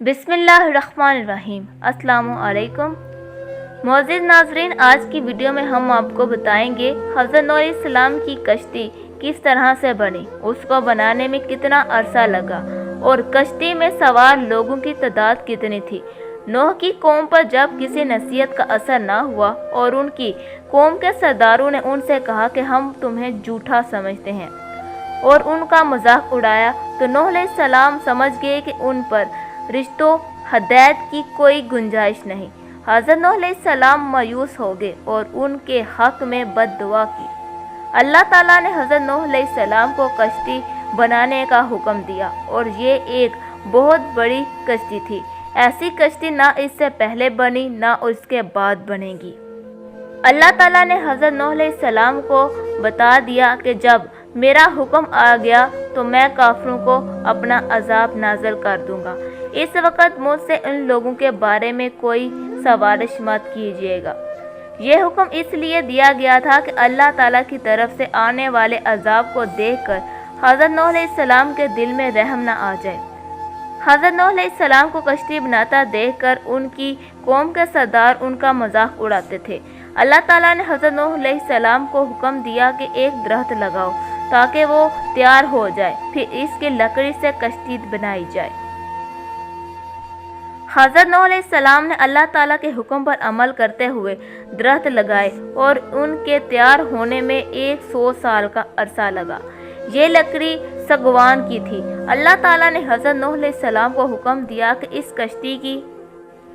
बिस्मिल्लाहिर्रहमानिर्रहीम। अस्सलामु अलैकुम। मोअज़्ज़िज़ नाज़रीन, आज की वीडियो में हम आपको बताएंगे हज़रत नूह अलैहिस्सलाम की कश्ती किस तरह से बनी, उसको बनाने में कितना अरसा लगा और कश्ती में सवार लोगों की तादाद कितनी थी। नूह की कौम पर जब किसी नसीहत का असर ना हुआ और उनकी कौम के सरदारों ने उनसे कहा कि हम तुम्हें झूठा समझते हैं और उनका मजाक उड़ाया, तो नूह अलैहिस्सलाम समझ गए कि उन पर रिश्तों हदायत की कोई गुंजाइश नहीं। हज़रत नूह अलैहिस्सलाम मायूस हो गए और उनके हक में बद्दुआ की। अल्लाह ताला ने हज़रत नूह अलैहिस्सलाम को कश्ती बनाने का हुक्म दिया और ये एक बहुत बड़ी कश्ती थी। ऐसी कश्ती ना इससे पहले बनी ना उसके बाद बनेगी। अल्लाह ताला ने हज़रत नूह अलैहिस्सलाम को बता दिया कि जब मेरा हुक्म आ गया तो मैं काफिरों को अपना अजाब नाज़िल कर दूंगा। इस वक्त मुझसे इन लोगों के बारे में कोई सवारिश मत कीजिएगा। यह हुक्म इसलिए दिया गया था कि अल्लाह ताला की तरफ से आने वाले अजाब को देखकर हज़रत नूह अलैहिस्सलाम के दिल में रहम न आ जाए। हज़रत नूह अलैहिस्सलाम को कश्ती बनाता देखकर उनकी कौम के सरदार उनका मजाक उड़ाते थे। अल्लाह ताला ने हज़रत नूह अलैहिस्सलाम को हुक्म दिया कि एक दरख्त लगाओ ताकि वो तैयार हो जाए, फिर इसकी लकड़ी से कश्ती बनाई जाए। हज़रत नूह अलैहिस्सलाम ने अल्लाह ताला के हुक्म पर अमल करते हुए दरख्त लगाए और उनके तैयार होने में 100 साल का अरसा लगा। ये लकड़ी सगवान की थी। अल्लाह ताला ने हज़रत नूह अलैहिस्सलाम को हुक्म दिया कि इस कश्ती की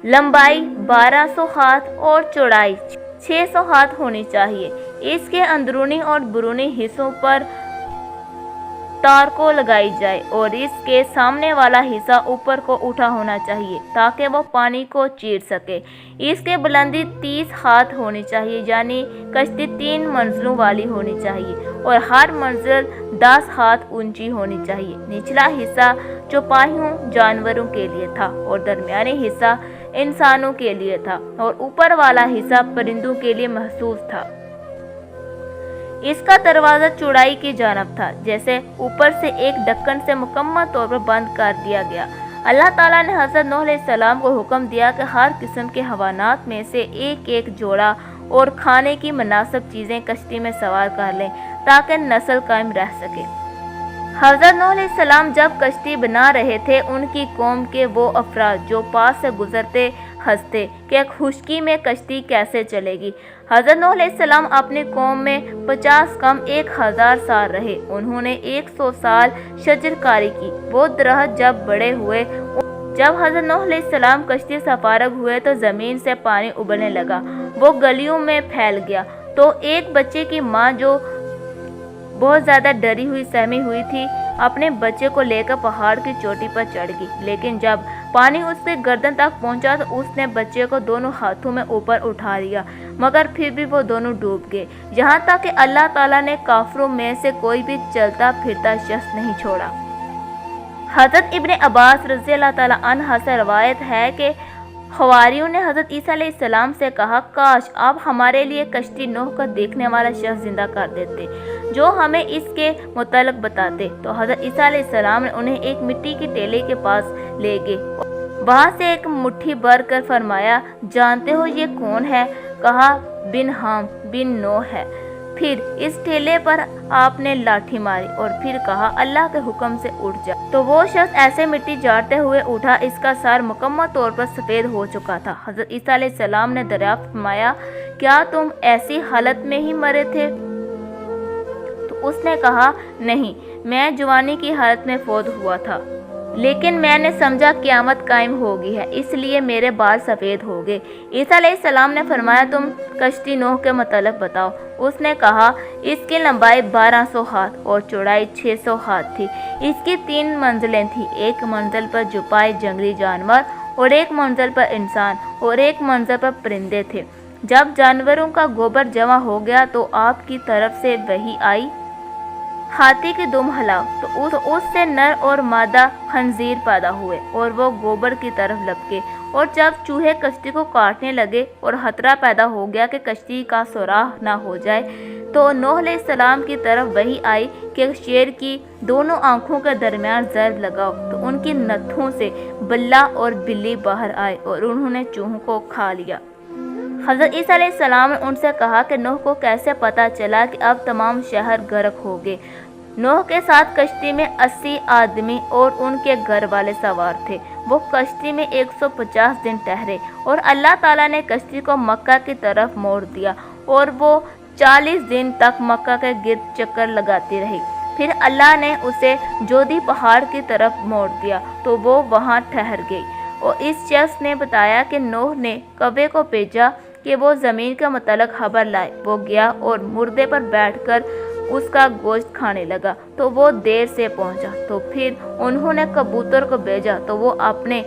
लंबाई 1200 हाथ और चौड़ाई 600 हाथ होनी चाहिए। इसके अंदरूनी और बैरूनी हिस्सों पर तार को लगाई जाए और इसके सामने वाला हिस्सा ऊपर को उठा होना चाहिए ताकि वो पानी को चीर सके। इसके बुलंदी 30 हाथ होनी चाहिए, यानी कश्ती 3 मंजिलों वाली होनी चाहिए और हर मंजिल 10 हाथ ऊंची होनी चाहिए। निचला हिस्सा चौपाहियों जानवरों के लिए था और दरमियानी हिस्सा इंसानों के लिए था और ऊपर वाला हिस्सा परिंदों के लिए महसूस था। इसका दरवाज़ा चौड़ाई की जानब था, जैसे ऊपर से एक ढक्कन से मुकम्मल तौर पर बंद कर दिया गया। अल्लाह ताला ने हज़रत नूह अलैहिस्सलाम को हुक्म दिया कि हर किस्म के हवानात में से एक एक जोड़ा और खाने की मुनासिब चीज़ें कश्ती में सवार कर लें ताकि नस्ल कायम रह सके। हज़रत नूह अलैहिस्सलाम जब कश्ती बना रहे थे, उनकी कौम के वो अफराद जो पास से गुजरते हंसते कि खुशकी में कश्ती कैसे चलेगी। हज़रत नूह अलैहिस्सलाम अपनी कौम में 50 कम 1000 साल रहे। उन्होंने 100 साल शजरकारी की। वो दरख्त जब बड़े हुए, जब हज़रत नूह अलैहिस्सलाम कश्ती से फारग हुए तो ज़मीन से पानी उबलने लगा, वो गलियों में फैल गया। तो एक बच्चे की माँ जो बहुत ज़्यादा डरी हुई सहमी हुई थी, अपने बच्चे को लेकर पहाड़ की चोटी पर चढ़ गई, लेकिन जब पानी उसके गर्दन तक पहुंचा तो उसने बच्चे को दोनों हाथों में ऊपर उठा लिया, मगर फिर भी वो दोनों डूब गए। यहाँ तक कि अल्लाह ताला ने काफिरों में से कोई भी चलता फिरता शख्स नहीं छोड़ा। हज़रत इब्ने अब्बास रज़ी अल्लाह ताला अन्हा से रवायत है कि हवारियों ने हज़रत ईसा अलैहिस्सलाम से कहा, काश आप हमारे लिए कश्ती नूह का देखने वाला शख्स जिंदा कर देते जो हमें इसके मुतालिक बताते। तो हज़रत ईसा अलैहिस्सलाम ने उन्हें एक मिट्टी की टेले के पास ले गए। वहाँ से एक मुट्ठी भर कर फरमाया, जानते हो ये कौन है? कहा, बिन हाम बिन नूह है। फिर इस ठेले पर आपने लाठी मारी और फिर कहा, अल्लाह के हुक्म से उठ जा। तो वो शख्स ऐसे मिट्टी झाड़ते हुए उठा, इसका सर मुकम्मल तौर पर सफ़ेद हो चुका था। हज़रत ईसा अलैहिस्सलाम ने दरियाफ्त फरमाया, क्या तुम ऐसी हालत में ही मरे थे? तो उसने कहा, नहीं, मैं जवानी की हालत में फौत हुआ था, लेकिन मैंने समझा क़यामत कायम होगी है, इसलिए मेरे बाल सफ़ेद हो गए। ईसा अलैहिस्सलाम ने फरमाया, तुम कश्ती नूह के मतलब बताओ। उसने कहा, इसकी लंबाई 1200 हाथ और चौड़ाई 600 हाथ थी। इसकी 3 मंजिलें थीं, एक मंजिल पर जुपाए जंगली जानवर और एक मंजिल पर इंसान और एक मंजिल पर परिंदे थे। जब जानवरों का गोबर जमा हो गया तो आपकी तरफ से वही आई, हाथी की दुम हिलाओ, तो उससे नर और मादा खंजीर पैदा हुए और वो गोबर की तरफ लपके। और जब चूहे कश्ती को काटने लगे और खतरा पैदा हो गया कि कश्ती का सुराख ना हो जाए, تو نوح علیہ السلام کی طرف وحی آئی کہ شیر کی دونوں آنکھوں کے درمیان ضرب لگاؤ، تو ان کی نتھوں سے بلّا اور بلی باہر آئے اور انہوں نے چوہوں کو کھا لیا۔ حضرت عیسیٰ علیہ السلام نے ان سے کہا کہ نوح کو کیسے پتہ چلا کہ اب تمام شہر غرق ہو گئے؟ نوح کے ساتھ کشتی میں 80 آدمی اور ان کے گھر والے سوار تھے۔ وہ کشتی میں 150 دن ٹھہرے اور اللہ تعالیٰ نے کشتی کو مکہ کی طرف موڑ دیا اور وہ 40 دن تک مکہ کے گرد چکر لگاتی رہی۔ پھر اللہ نے اسے جودی پہاڑ کی طرف موڑ دیا تو وہ وہاں ٹھہر گئی، اور اس شخص نے بتایا کہ نوح نے کوے کو بھیجا کہ وہ زمین کے متعلق خبر لائے۔ وہ گیا اور مردے پر بیٹھ کر اس کا گوشت کھانے لگا، تو وہ دیر سے پہنچا۔ تو پھر انہوں نے کبوتر کو بھیجا تو وہ اپنے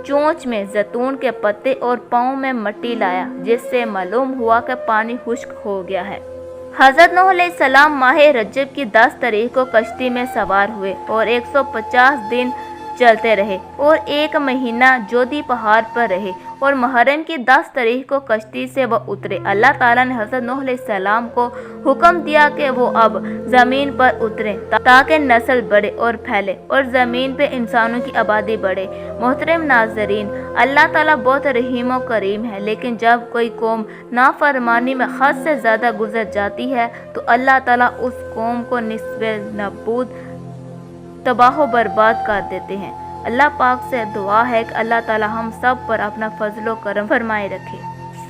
چونچ میں زیتون کے پتے اور پاؤں میں مٹی لایا، جس سے معلوم ہوا کہ پانی خشک ہو گیا ہے۔ حضرت نوح علیہ السلام ماہ رجب کی 10 تاریخ کو کشتی میں سوار ہوئے اور 150 دن چلتے رہے اور 1 مہینہ جودی پہاڑ پر رہے، اور محرم کی 10 تاریخ کو کشتی سے وہ اترے۔ اللہ تعالیٰ نے حضرت نوح علیہ السلام کو حکم دیا کہ وہ اب زمین پر اتریں تاکہ نسل بڑھے اور پھیلے اور زمین پہ انسانوں کی آبادی بڑھے۔ محترم ناظرین، اللہ تعالیٰ بہت رحیم و کریم ہے، لیکن جب کوئی قوم نافرمانی میں حد سے زیادہ گزر جاتی ہے تو اللہ تعالیٰ اس قوم کو نصف نابود، تباہ و برباد کر دیتے ہیں۔ اللہ پاک سے دعا ہے کہ اللہ تعالیٰ ہم سب پر اپنا فضل و کرم فرمائے رکھے۔